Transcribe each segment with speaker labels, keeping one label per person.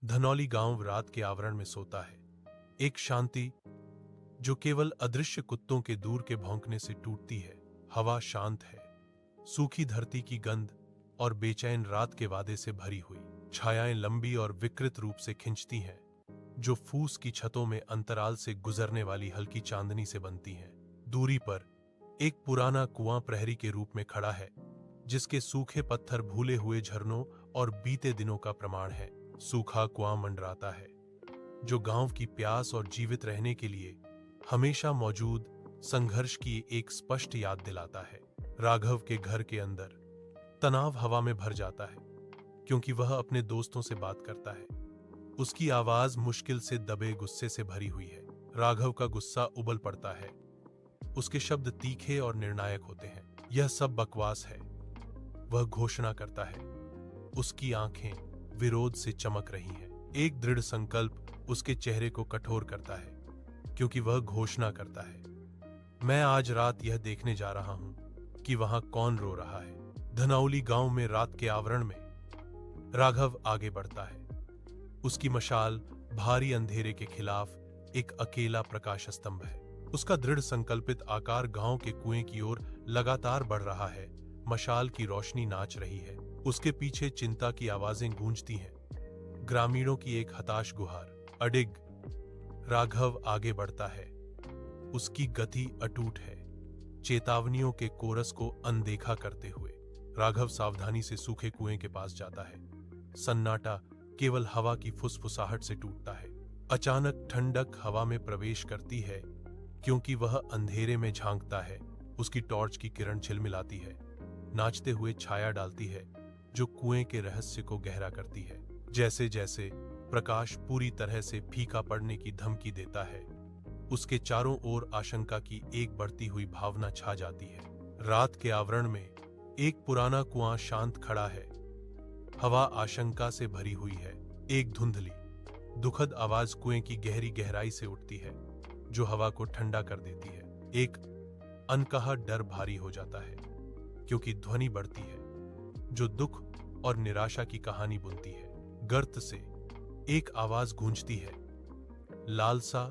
Speaker 1: धनौली गांव रात के आवरण में सोता है। एक शांति जो केवल अदृश्य कुत्तों के दूर के भौंकने से टूटती है। हवा शांत है, सूखी धरती की गंध और बेचैन रात के वादे से भरी हुई। छायाएं लंबी और विकृत रूप से खिंचती हैं, जो फूस की छतों में अंतराल से गुजरने वाली हल्की चांदनी से बनती हैं। दूरी पर एक पुराना कुआं प्रहरी के रूप में खड़ा है, जिसके सूखे पत्थर भूले हुए झरनों और बीते दिनों का प्रमाण है। सूखा कुआं मंडराता है, जो गांव की प्यास और जीवित रहने के लिए हमेशा मौजूद संघर्ष की एक स्पष्ट याद दिलाता है। राघव के घर के अंदर तनाव हवा में भर जाता है, क्योंकि वह अपने दोस्तों से बात करता है। उसकी आवाज मुश्किल से दबे गुस्से से भरी हुई है। राघव का गुस्सा उबल पड़ता है, उसके शब्द तीखे और निर्णायक होते हैं। यह सब बकवास है, वह घोषणा करता है। उसकी आंखें विरोध से चमक रही हैं। एक दृढ़ संकल्प उसके चेहरे को कठोर करता है, क्योंकि वह घोषणा करता है, मैं आज रात यह देखने जा रहा हूं कि वहां कौन रो रहा है। धनौली गांव में रात के आवरण में राघव आगे बढ़ता है। उसकी मशाल भारी अंधेरे के खिलाफ एक अकेला प्रकाश स्तंभ है। उसका दृढ़ संकल्पित आकार गांव के कुएं की ओर लगातार बढ़ रहा है। मशाल की रोशनी नाच रही है, उसके पीछे चिंता की आवाजें गूंजती हैं, ग्रामीणों की एक हताश गुहार। अडिग राघव आगे बढ़ता है, उसकी गति अटूट है, चेतावनियों के कोरस को अनदेखा करते हुए। राघव सावधानी से सूखे कुएं के पास जाता है। सन्नाटा केवल हवा की फुसफुसाहट से टूटता है। अचानक ठंडक हवा में प्रवेश करती है, क्योंकि वह अंधेरे में झांकता है। उसकी टॉर्च की किरण झिलमिलाती है, नाचते हुए छाया डालती है, जो कुएं के रहस्य को गहरा करती है। जैसे जैसे प्रकाश पूरी तरह से फीका पड़ने की धमकी देता है, उसके चारों ओर आशंका की एक बढ़ती हुई भावना छा जाती है। रात के आवरण में एक पुराना कुआं शांत खड़ा है। हवा आशंका से भरी हुई है। एक धुंधली दुखद आवाज कुएं की गहरी गहराई से उठती है, जो हवा को ठंडा कर देती है। एक अनकहा डर भारी हो जाता है, क्योंकि ध्वनि बढ़ती है, जो दुख और निराशा की कहानी बुनती है। गर्त से एक आवाज गूंजती है, लालसा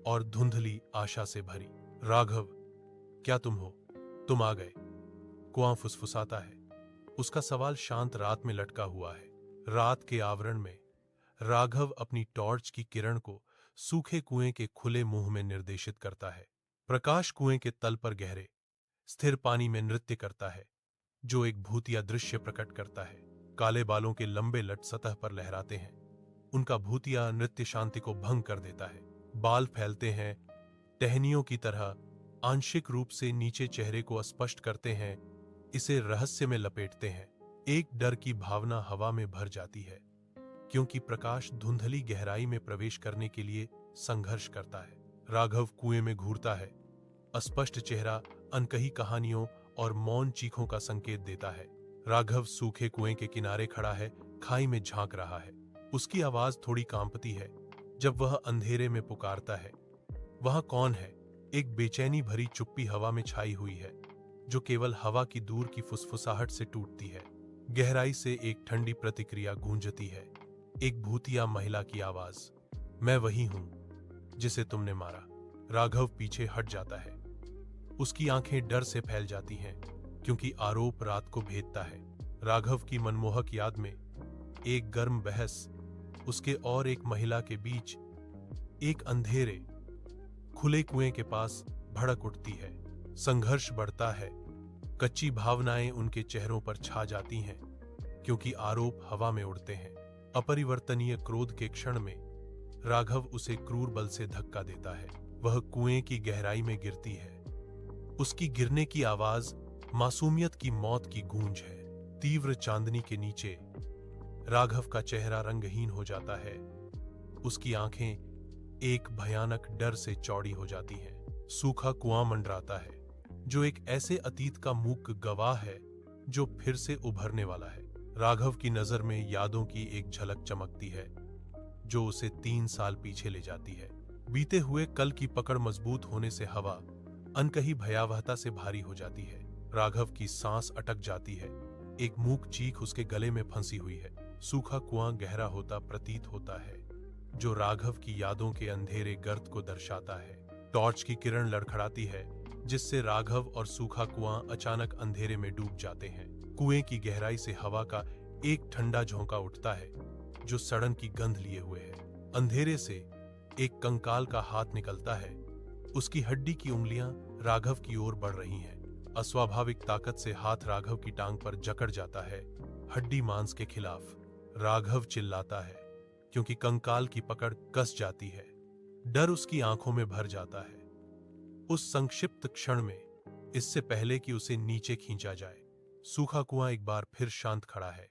Speaker 1: और धुंधली आशा से भरी। राघव, क्या तुम हो? तुम आ गए, कुआं फुसफुसाता है। उसका सवाल शांत रात में लटका हुआ है। रात के आवरण में राघव अपनी टॉर्च की किरण को सूखे कुएं के खुले मुंह में निर्देशित करता है। प्रकाश कुएं के तल पर गहरे स्थिर पानी में नृत्य करता है, जो एक भूतिया दृश्य प्रकट करता है। काले बालों के लंबे लट सतह पर लहराते हैं। उनका भूतिया नृत्य शांति को भंग कर देता है। बाल फैलते हैं, टहनियों की तरह आंशिक रूप से नीचे चेहरे को स्पष्ट करते हैं, इसे रहस्य में लपेटते हैं। एक डर की भावना हवा में भर जाती है, क्योंकि प्रकाश धुंधली गहराई में प्रवेश करने के लिए संघर्ष करता है। राघव कुएं में घूरता है। अस्पष्ट चेहरा अनकही कहानियों और मौन चीखों का संकेत देता है। राघव सूखे कुएं के किनारे खड़ा है, खाई में झांक रहा है। उसकी आवाज थोड़ी कांपती है जब वह अंधेरे में पुकारता है, वहां कौन है? एक बेचैनी भरी चुप्पी हवा में छाई हुई है, जो केवल हवा की दूर की फुसफुसाहट से टूटती है। गहराई से एक ठंडी प्रतिक्रिया गूंजती है, एक भूतिया महिला की आवाज, मैं वही हूं जिसे तुमने मारा। राघव पीछे हट जाता है। उसकी आंखें डर से फैल जाती हैं, क्योंकि आरोप रात को भेदता है। राघव की मनमोहक याद में एक गर्म बहस उसके और एक महिला के बीच एक अंधेरे खुले कुएं के पास भड़क उठती है। संघर्ष बढ़ता है, कच्ची भावनाएं उनके चेहरों पर छा जाती हैं, क्योंकि आरोप हवा में उड़ते हैं। अपरिवर्तनीय क्रोध के क्षण में राघव उसे क्रूर बल से धक्का देता है। वह कुएं की गहराई में गिरती है। उसकी गिरने की आवाज मासूमियत की मौत की गूंज है। तीव्र चांदनी के नीचे राघव का चेहरा रंगहीन हो जाता है। उसकी आंखें एक भयानक डर से चौड़ी हो जाती हैं। सूखा कुआं मंडराता है, जो एक ऐसे अतीत का मूक गवाह है जो फिर से उभरने वाला है। राघव की नजर में यादों की एक झलक चमकती है, जो उसे 3 साल पीछे ले जाती है। बीते हुए कल की पकड़ मजबूत होने से हवा अनकही भयावहता से भारी हो जाती है। राघव की सांस अटक जाती है। एक मूक चीख उसके गले में फंसी हुई है। सूखा कुआं गहरा होता प्रतीत होता है, जो राघव की यादों के अंधेरे गर्त को दर्शाता है। टॉर्च की किरण लड़खड़ाती है, जिससे राघव और सूखा कुआं अचानक अंधेरे में डूब जाते हैं। कुएं की गहराई से हवा का एक ठंडा झोंका उठता है, जो सड़न की गंध लिए हुए है। अंधेरे से एक कंकाल का हाथ निकलता है, उसकी हड्डी की उंगलियां राघव की ओर बढ़ रही हैं। अस्वाभाविक ताकत से हाथ राघव की टांग पर जकड़ जाता है, हड्डी मांस के खिलाफ। राघव चिल्लाता है, क्योंकि कंकाल की पकड़ कस जाती है। डर उसकी आंखों में भर जाता है। उस संक्षिप्त क्षण में, इससे पहले कि उसे नीचे खींचा जाए, सूखा कुआं एक बार फिर शांत खड़ा है।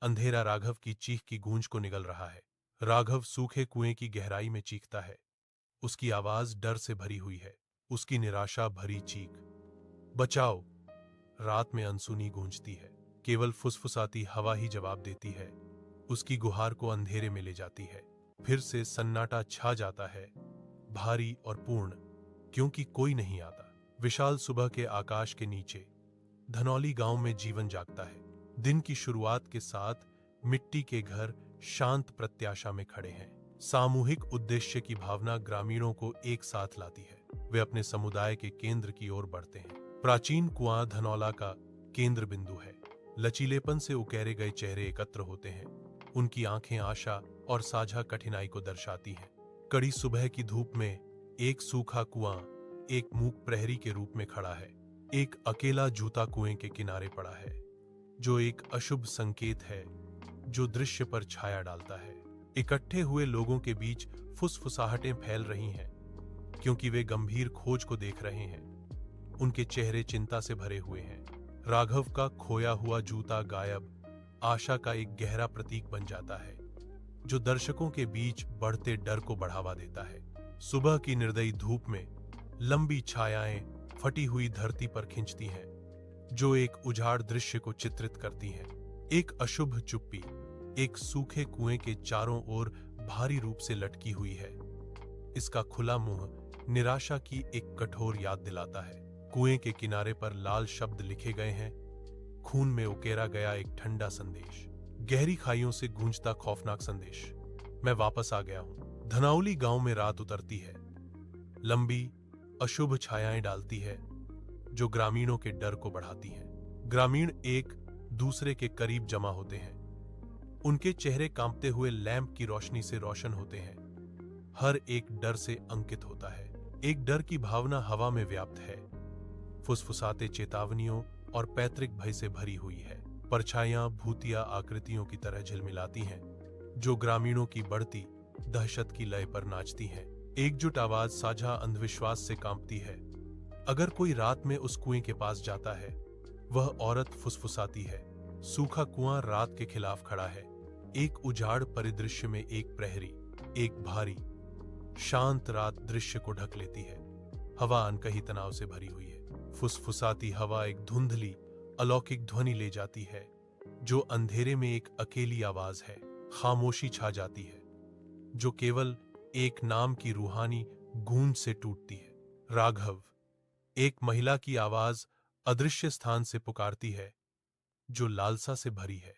Speaker 1: अंधेरा राघव की चीख की गूंज को निगल रहा है। राघव सूखे कुएं की गहराई में चीखता है। उसकी आवाज डर से भरी हुई है, उसकी निराशा भरी चीख। बचाओ! रात में अनसुनी गूंजती है, केवल फुसफुसाती हवा ही जवाब देती है। उसकी गुहार को अंधेरे में ले जाती है। फिर से सन्नाटा छा जाता है, भारी और पूर्ण, क्योंकि कोई नहीं आता। विशाल सुबह के आकाश के नीचे धनौली गांव में जीवन जागता है। दिन की शुरुआत के साथ मिट्टी के घर शांत प्रत्याशा में खड़े हैं। सामूहिक उद्देश्य की भावना ग्रामीणों को एक साथ लाती है। वे अपने समुदाय के केंद्र की ओर बढ़ते हैं। प्राचीन कुआं धनौला का केंद्र बिंदु है। लचीलेपन से उकेरे गए चेहरे एकत्र होते हैं। उनकी आंखें आशा और साझा कठिनाई को दर्शाती हैं। कड़ी सुबह की धूप में एक सूखा कुआं एक मूक प्रहरी के रूप में खड़ा है। एक अकेला जूता कुएं के किनारे पड़ा है, जो एक अशुभ संकेत है जो दृश्य पर छाया डालता है। इकट्ठे हुए लोगों के बीच फुसफुसाहटें फैल रही हैं, क्योंकि वे गंभीर खोज को देख रहे हैं। उनके चेहरे चिंता से भरे हुए हैं। राघव का खोया हुआ जूता गायब आशा का एक गहरा प्रतीक बन जाता है, जो दर्शकों के बीच बढ़ते डर को बढ़ावा देता है। सुबह की निर्दयी धूप में लंबी छायाएं फटी हुई धरती पर खिंचती हैं, जो एक उजाड़ दृश्य को चित्रित करती हैं। एक अशुभ चुप्पी एक सूखे कुएं के चारों ओर भारी रूप से लटकी हुई है। इसका खुला मुंह निराशा की एक कठोर याद दिलाता है। कुएं के किनारे पर लाल शब्द लिखे गए हैं, खून में उकेरा गया एक ठंडा संदेश, गहरी खाइयों से गूंजता खौफनाक संदेश। मैं वापस आ गया हूं। धनौली गांव में रात उतरती है, लंबी अशुभ छायाएं डालती है, जो ग्रामीणों के डर को बढ़ाती हैं। ग्रामीण एक दूसरे के करीब जमा होते हैं। उनके चेहरे कांपते हुए लैंप की रोशनी से रोशन होते हैं। हर एक डर से अंकित होता है। एक डर की भावना हवा में व्याप्त है, फुसफुसाते चेतावनियों और पैतृक भय से भरी हुई है। परछाइयां भूतिया आकृतियों की तरह झिलमिलाती हैं, जो ग्रामीणों की बढ़ती दहशत की लय पर नाचती हैं। एकजुट आवाज साझा अंधविश्वास से कांपती है। अगर कोई रात में उस कुएं के पास जाता है, वह औरत फुसफुसाती है। सूखा कुआं रात के खिलाफ खड़ा है। एक उजाड़ परिदृश्य में एक प्रहरी, एक भारी शांत रात दृश्य को ढक लेती है। हवा अनकही तनाव से भरी हुई है। फुसफुसाती हवा एक धुंधली अलौकिक ध्वनि ले जाती है, जो अंधेरे में एक अकेली आवाज है। खामोशी छा जाती है, जो केवल एक नाम की रूहानी गूंज से टूटती है। राघव! एक महिला की आवाज अदृश्य स्थान से पुकारती है, जो लालसा से भरी है।